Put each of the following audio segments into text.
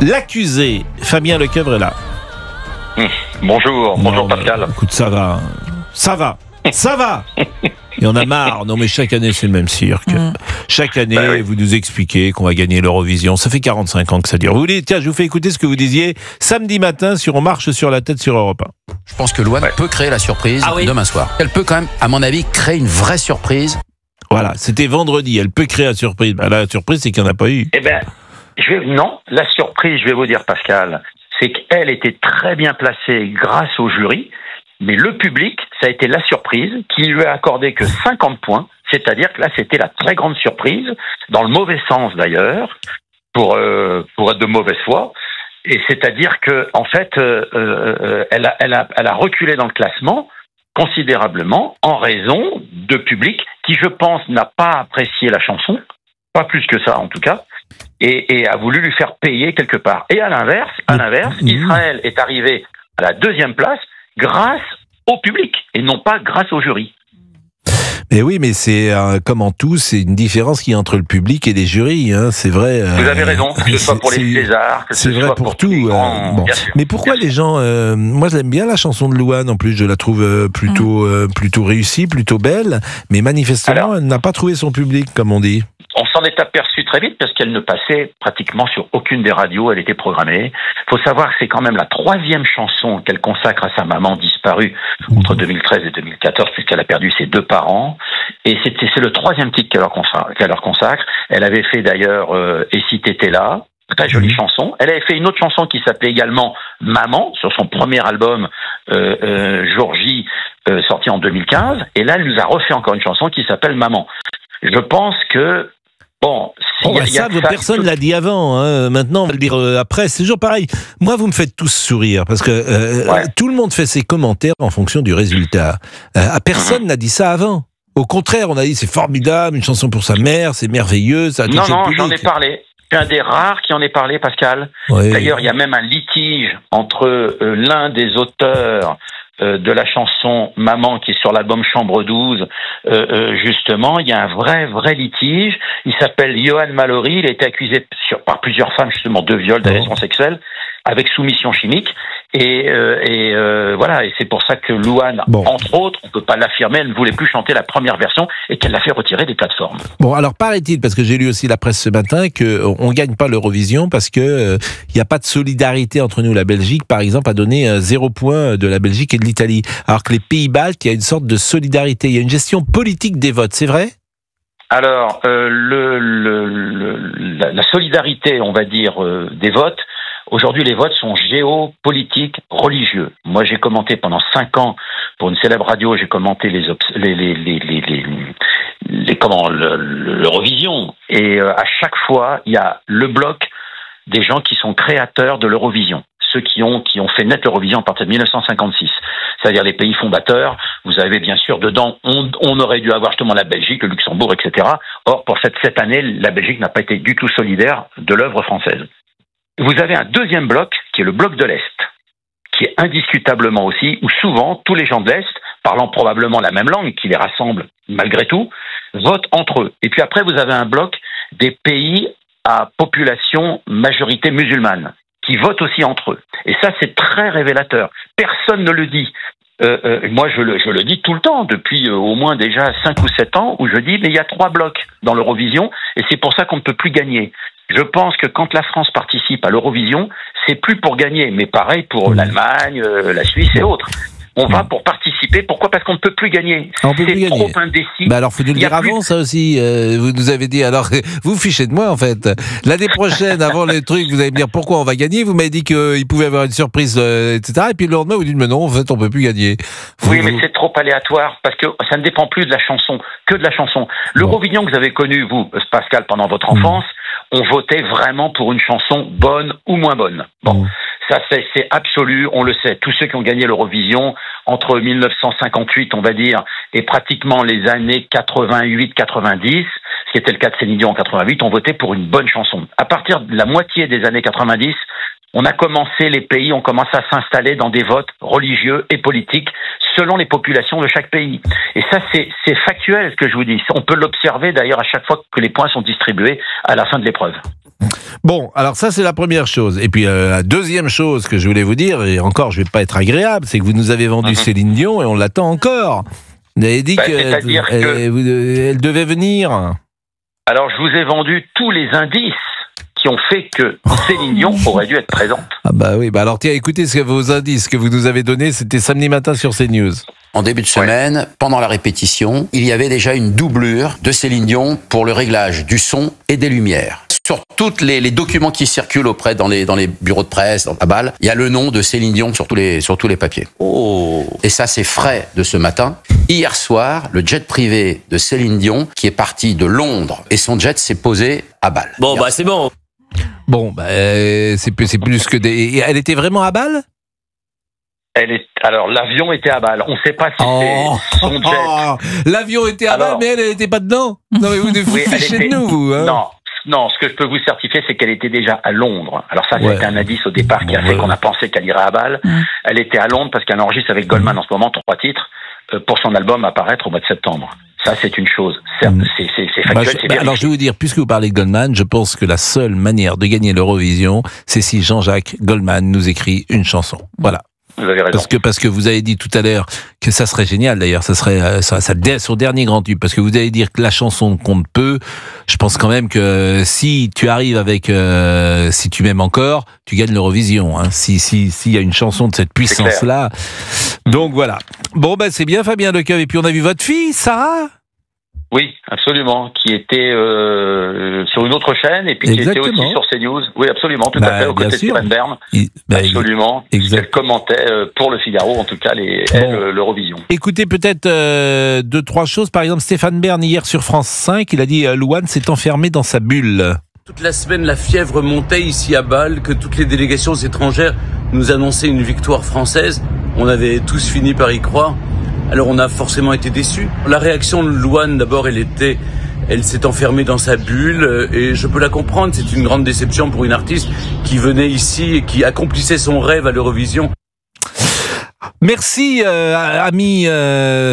L'accusé, Fabien Lecoeuvre est là. Bonjour Pascal. Écoute, ça va. Et on a marre. Non mais chaque année c'est le même cirque. Chaque année Oui. vous nous expliquez qu'on va gagner l'Eurovision. Ça fait 45 ans que ça dure. Vous voulez, tiens, je vous fais écouter ce que vous disiez samedi matin sur On marche sur la tête sur Europe 1. Je pense que Louane peut créer la surprise demain soir. Elle peut quand même, à mon avis, créer une vraie surprise. Voilà, c'était vendredi. Elle peut créer la surprise. Bah, la surprise, c'est qu'il n'y en a pas eu. Eh bien, non, la surprise, je vais vous dire Pascal, c'est qu'elle était très bien placée grâce au jury, mais le public, ça a été la surprise, qui lui a accordé que 50 points, c'est-à-dire que là, c'était la très grande surprise, dans le mauvais sens d'ailleurs, pour être de mauvaise foi, et c'est-à-dire que en fait, elle a reculé dans le classement considérablement en raison de public qui, je pense, n'a pas apprécié la chanson, pas plus que ça en tout cas, et a voulu lui faire payer quelque part. Et à l'inverse, Israël est arrivé à la deuxième place grâce au public et non pas grâce au jury. Mais oui, mais c'est comme en tout, c'est une différence qu'il y a entre le public et les jurys, hein, c'est vrai. Vous avez raison, que ce soit pour les Césars, que ce c'est vrai soit pour tous les tout. grands, Bon. bien sûr. Mais pourquoi les gens moi, j'aime bien la chanson de Louane. En plus, je la trouve plutôt réussie, plutôt belle. Mais manifestement, elle n'a pas trouvé son public, comme on dit. On s'en est aperçu très vite parce qu'elle ne passait pratiquement sur aucune des radios, elle était programmée. Il faut savoir que c'est quand même la troisième chanson qu'elle consacre à sa maman disparue entre 2013 et 2014 puisqu'elle a perdu ses deux parents. Et c'est le troisième titre qu'elle leur consacre. Elle avait fait d'ailleurs Et si t'étais là, très jolie chanson. Elle avait fait une autre chanson qui s'appelait également Maman sur son premier album Jour J sorti en 2015. Et là, elle nous a refait encore une chanson qui s'appelle Maman. Je pense que personne l'a dit avant. Hein. Maintenant, on va le dire après. C'est toujours pareil. Moi, vous me faites tous sourire parce que tout le monde fait ses commentaires en fonction du résultat. Personne n'a dit ça avant. Au contraire, on a dit c'est formidable, une chanson pour sa mère, c'est merveilleux. Ça a touché le public. J'en ai parlé. Je suis un des rares qui en ait parlé, Pascal. Oui. D'ailleurs, il y a même un litige entre l'un des auteurs de la chanson Maman qui est sur l'album Chambre 12, justement, il y a un vrai litige. Il s'appelle Johan Mallory, il a été accusé par plusieurs femmes justement de viol, d'agression sexuelle, avec soumission chimique. Et voilà, et c'est pour ça que Louane, entre autres, on peut pas l'affirmer, elle ne voulait plus chanter la première version et qu'elle l'a fait retirer des plateformes. Bon, alors paraît-il, parce que j'ai lu aussi la presse ce matin, qu'on ne gagne pas l'Eurovision parce que il n'y a pas de solidarité entre nous. La Belgique, par exemple, a donné 0 point de la Belgique et de l'Italie. Alors que les Pays-Baltes, il y a une sorte de solidarité. Il y a une gestion politique des votes, c'est vrai ? Alors, la solidarité, on va dire, des votes. Aujourd'hui, les votes sont géopolitiques, religieux. Moi, j'ai commenté pendant 5 ans pour une célèbre radio. J'ai commenté l'Eurovision. Et à chaque fois, il y a le bloc des gens qui sont créateurs de l'Eurovision. Ceux qui ont fait naître l'Eurovision à partir de 1956. C'est-à-dire les pays fondateurs. Vous avez bien sûr dedans, on aurait dû avoir justement la Belgique, le Luxembourg, etc. Or, pour cette année, la Belgique n'a pas été du tout solidaire de l'œuvre française. Vous avez un deuxième bloc, qui est le bloc de l'Est, qui est indiscutablement aussi, où souvent, tous les gens de l'Est, parlant probablement la même langue, qui les rassemble malgré tout, votent entre eux. Et puis après, vous avez un bloc des pays à population majorité musulmane, qui votent aussi entre eux. Et ça, c'est très révélateur. Personne ne le dit. Moi, je le dis tout le temps, depuis au moins déjà 5 ou 7 ans, où je dis, mais il y a 3 blocs dans l'Eurovision, et c'est pour ça qu'on ne peut plus gagner. Je pense que quand la France participe à l'Eurovision, c'est plus pour gagner, mais pareil pour l'Allemagne, la Suisse et autres. On va pour participer. Pourquoi ? Parce qu'on ne peut plus gagner. C'est trop indécis. Bah alors, faut nous le dire avant, ça aussi. Vous nous avez dit, alors, vous fichez de moi, en fait. L'année prochaine, avant les trucs, vous allez me dire pourquoi on va gagner. Vous m'avez dit qu'il pouvait y avoir une surprise, etc. Et puis le lendemain, vous dites, mais non, en fait, on peut plus gagner. Oui, mais c'est trop aléatoire, parce que ça ne dépend plus de la chanson, que de la chanson. L'Eurovision que vous avez connu, vous, Pascal, pendant votre enfance, on votait vraiment pour une chanson bonne ou moins bonne. Bon. Ça, c'est absolu, on le sait. Tous ceux qui ont gagné l'Eurovision entre 1958, on va dire, et pratiquement les années 88-90, ce qui était le cas de Céline Dion en 88, ont voté pour une bonne chanson. À partir de la moitié des années 90, les pays ont commencé à s'installer dans des votes religieux et politiques selon les populations de chaque pays. Et ça, c'est factuel, ce que je vous dis. On peut l'observer d'ailleurs à chaque fois que les points sont distribués à la fin de l'épreuve. Bon, alors ça c'est la première chose. Et puis la deuxième chose que je voulais vous dire, et encore je vais pas être agréable, c'est que vous nous avez vendu Céline Dion et on l'attend encore. Vous avez dit qu'elle devait venir. Alors je vous ai vendu tous les indices qui ont fait que Céline Dion aurait dû être présente. Ah bah oui, alors tiens, écoutez vos indices que vous nous avez donnés, c'était samedi matin sur CNews. En début de semaine, pendant la répétition, il y avait déjà une doublure de Céline Dion pour le réglage du son et des lumières. Sur tous les documents qui circulent dans les bureaux de presse, à Bâle, il y a le nom de Céline Dion sur tous les papiers. Oh. Et ça, c'est frais de ce matin. Hier soir, le jet privé de Céline Dion, qui est parti de Londres, et son jet s'est posé à Bâle. Bon, bah c'est bon. Bon, c'est plus que des... Elle était vraiment à Bâle ? Alors, l'avion était à Bâle. On ne sait pas si c'est son jet. L'avion était à Bâle, mais elle n'était pas dedans. Non, mais vous nous fichez de nous, vous. Hein. Non, ce que je peux vous certifier, c'est qu'elle était déjà à Londres. Alors ça, c'était un indice au départ qui a fait qu'on a pensé qu'elle irait à Bâle. Elle était à Londres parce qu'elle enregistre avec Goldman en ce moment 3 titres pour son album à paraître au mois de septembre. Ça, c'est une chose. C'est factuel, c'est vérifié. Alors, je vais vous dire, puisque vous parlez de Goldman, je pense que la seule manière de gagner l'Eurovision, c'est si Jean-Jacques Goldman nous écrit une chanson. Voilà. Vous avez raison. Parce que vous avez dit tout à l'heure que ça serait génial, d'ailleurs, ça serait son dernier grand tube, parce que vous avez dit que la chanson compte peu. Je pense quand même que si tu arrives avec Si tu m'aimes encore, tu gagnes l'Eurovision. Hein. S'il y a une chanson de cette puissance-là. Donc voilà. Bon, c'est bien, Fabien Lecoeuvre. Et puis on a vu votre fille, Sarah. Oui, absolument, qui était sur une autre chaîne et puis qui était aussi sur CNews. Oui, absolument, tout à fait, aux côtés de Stéphane Bern. Absolument. Elle commentait pour le Figaro, en tout cas, l'Eurovision. Écoutez, peut-être 2-3 choses. Par exemple, Stéphane Bern, hier sur France 5, il a dit Louane s'est enfermé dans sa bulle. Toute la semaine, la fièvre montait ici à Bâle, que toutes les délégations étrangères nous annonçaient une victoire française. On avait tous fini par y croire. Alors on a forcément été déçus. La réaction de Louane, d'abord, elle s'est enfermée dans sa bulle et je peux la comprendre. C'est une grande déception pour une artiste qui venait ici et qui accomplissait son rêve à l'Eurovision. Merci, ami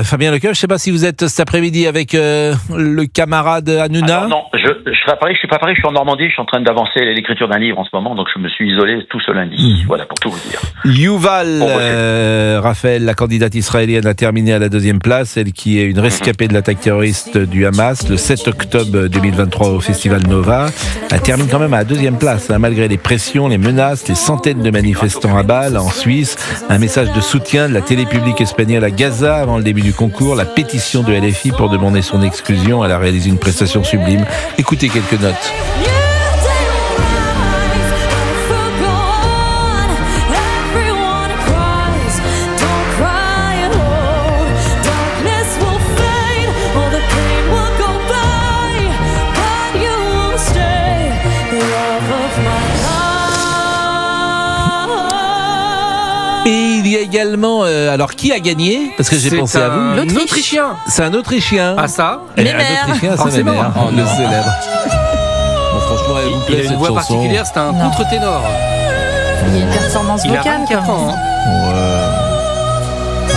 Fabien Lecoeuvre. Je ne sais pas si vous êtes cet après-midi avec le camarade Hanouna. Non, je serai à Paris. Je suis pas à Paris. Je suis en Normandie. Je suis en train d'avancer l'écriture d'un livre en ce moment, donc je me suis isolé tout ce lundi. Voilà, pour tout vous dire. Yuval Raphaël, la candidate israélienne, a terminé à la 2e place. Elle qui est une rescapée de l'attaque terroriste du Hamas le 7 octobre 2023 au Festival Nova. Elle termine quand même à la 2e place, hein, malgré les pressions, les menaces, les centaines de manifestants à Bâle, en Suisse. Un message de soutien de la télé publique espagnole à Gaza avant le début du concours, la pétition de LFI pour demander son exclusion. Elle a réalisé une prestation sublime. Écoutez quelques notes. Également, alors qui a gagné? Parce que j'ai pensé à vous. L'Autrichien. C'est un Autrichien. Ah ça? Un Autrichien, ça m'énerve. Le célèbre. Bon, franchement, elle vous plaît, il a une voix particulière, c'est un contre-ténor. Il y a une performance vocale. Il a 24 ans. Ouais.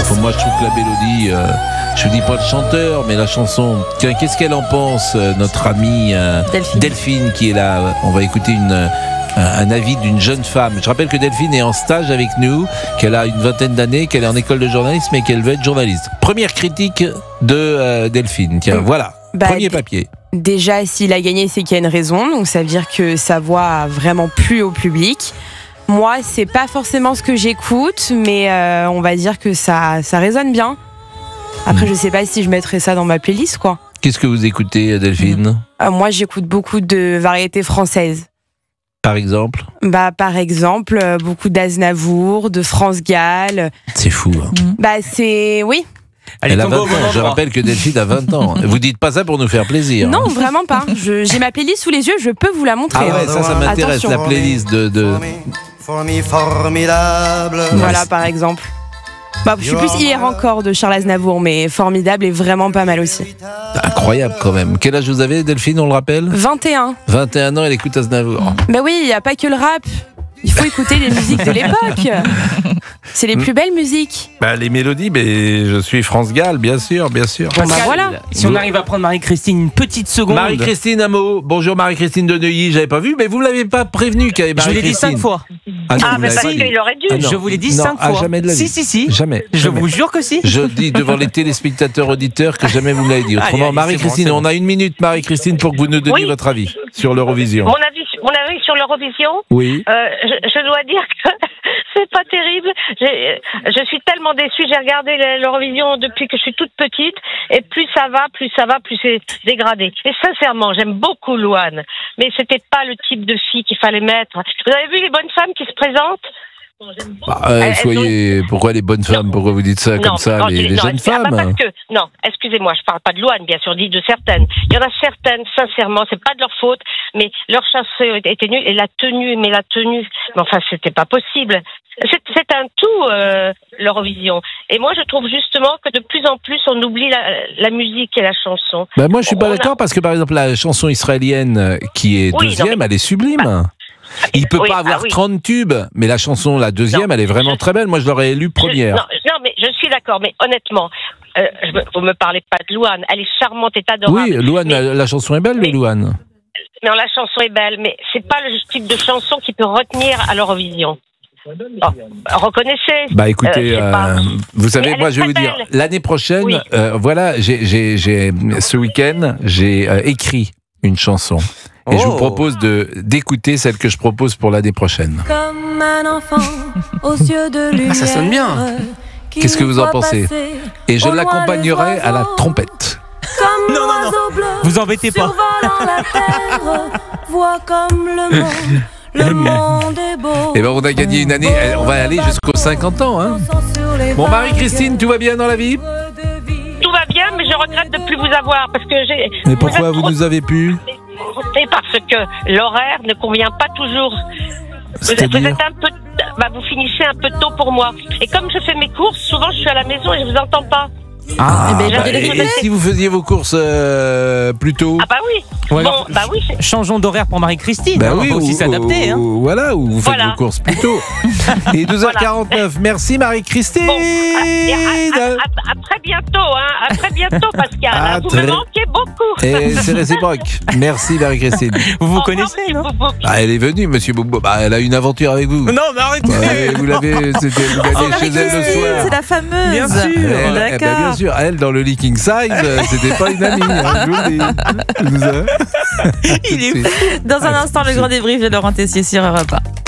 Enfin, moi, je trouve que la mélodie, je ne dis pas le chanteur, mais la chanson. Tiens, qu'est-ce qu'elle en pense, notre amie Delphine, qui est là. On va écouter un avis d'une jeune femme. Je rappelle que Delphine est en stage avec nous, qu'elle a une 20aine d'années, qu'elle est en école de journalisme et qu'elle veut être journaliste. Première critique de Delphine. Tiens, voilà. Premier papier. Déjà, s'il a gagné, c'est qu'il y a une raison. Donc, ça veut dire que sa voix a vraiment plu au public. Moi, c'est pas forcément ce que j'écoute, mais on va dire que ça résonne bien. Après, je sais pas si je mettrais ça dans ma playlist, quoi. Qu'est-ce que vous écoutez, Delphine ? Moi, j'écoute beaucoup de variétés françaises. Par exemple ? Par exemple, beaucoup d'Aznavour, de France Gall. C'est fou, hein. Oui. Elle a 20 ans. Je rappelle que Delphine a 20 ans. Vous dites pas ça pour nous faire plaisir. Non, vraiment pas. J'ai ma playlist sous les yeux, je peux vous la montrer. Ah ouais, ça m'intéresse. Attention. La playlist de... Formidable. Voilà, par exemple. Je suis plus Hier encore de Charles Aznavour, mais formidable et vraiment pas mal aussi. Incroyable quand même. Quel âge vous avez, Delphine, on le rappelle ? 21. 21 ans, elle écoute Aznavour. Oui, il n'y a pas que le rap. Il faut écouter les musiques de l'époque. C'est les plus belles musiques. Bah, les mélodies, mais je suis France Gall, bien sûr, bien sûr. Bon, bah, voilà. Si on arrive à prendre Marie-Christine une petite seconde. Marie-Christine, un mot. Bonjour Marie-Christine de Neuilly, j'avais pas vu, mais vous ne l'avez pas prévenu qu'il y avait Je vous l'ai dit Marie-Christine. 5 fois. Ah, non, mais vous parce l'avez dit. qu'il aurait dû. Ah, non. Je vous l'ai dit Non, 5 fois. jamais de la vie. Si. Jamais. Je jamais. vous jure que si. Je dis devant les téléspectateurs auditeurs que jamais vous me l'avez dit. Autrement, Allez, Marie-Christine, c'est bon. on a 1 minute, Marie-Christine, pour que vous nous donniez Oui. votre avis sur l'Eurovision. Mon avis sur l'Eurovision, Oui. je dois dire que c'est pas terrible. Je suis tellement déçue. J'ai regardé l'Eurovision depuis que je suis toute petite, et plus ça va, plus c'est dégradé. Et sincèrement, j'aime beaucoup Louane, mais c'était pas le type de fille qu'il fallait mettre. Vous avez vu les bonnes femmes qui se présentent? Pourquoi les bonnes femmes? Pourquoi vous dites ça comme ça, les jeunes femmes? Parce que, non, excusez-moi, je parle pas de Louane, bien sûr, dit de certaines. Il y en a certaines, sincèrement, c'est pas de leur faute, mais leur chanson était nulle, et la tenue, mais enfin, c'était pas possible. C'est un tout, l'Eurovision. Et moi, je trouve justement que de plus en plus, on oublie la musique et la chanson. Bah, moi, je suis pas d'accord, parce que, par exemple, la chanson israélienne qui est deuxième, elle est sublime. Il peut pas avoir 30 tubes, mais la chanson, la deuxième, elle est vraiment très belle. Moi, je l'aurais élue première. Non, mais je suis d'accord, mais honnêtement, vous me parlez pas de Louane, elle est charmante et adorable. Oui, Louane, la chanson est belle, de Louane. Non, la chanson est belle, mais c'est pas le type de chanson qui peut retenir à l'Eurovision. Bon, reconnaissez. Bah écoutez, vous savez, moi je vais vous dire, l'année prochaine, voilà, ce week-end, j'ai écrit une chanson. Et je vous propose d'écouter celle que je propose pour l'année prochaine. Comme un enfant aux yeux de lumière. Ah, ça sonne bien. Qu'est-ce que vous en pensez? Et je l'accompagnerai à la trompette. Comme Non. Vous embêtez pas. survolant la terre, vois comme le monde. Le monde est beau. Et ben on a gagné une année, on va aller jusqu'aux 50 ans. Hein. Bon, Marie-Christine, tout va bien dans la vie? Tout va bien, mais je regrette de plus vous avoir parce que j'ai. Mais pourquoi vous nous avez pu? C'est parce que l'horaire ne convient pas toujours. Vous êtes un peu. Vous finissez un peu tôt pour moi. Et comme je fais mes courses, souvent je suis à la maison et je vous entends pas. Et si vous faisiez vos courses plus tôt? Ah bah oui. Ouais, bon, alors, oui. changeons d'horaire pour Marie-Christine. Bah on oui, va aussi s'adapter. Voilà, ou vous faites vos courses plus tôt. Et 12h49, merci Marie-Christine. Bon, à très bientôt, hein. À très bientôt, Pascal. Vous me manquez beaucoup. Et c'est réciproque. Merci Marie-Christine. Vous connaissez, non? Elle est venue, Monsieur Boubou. Elle a eu une aventure avec vous. Non, mais arrêtez. Vous l'avez, vous allez chez elle le soir. C'est la fameuse. Bien sûr. D'accord. Bien sûr, elle dans le leaking size, c'était pas une amie. Hein, je vous le dis. Il est fou. Dans un instant, le grand débrief de Laurent Tessier sur Europe 1.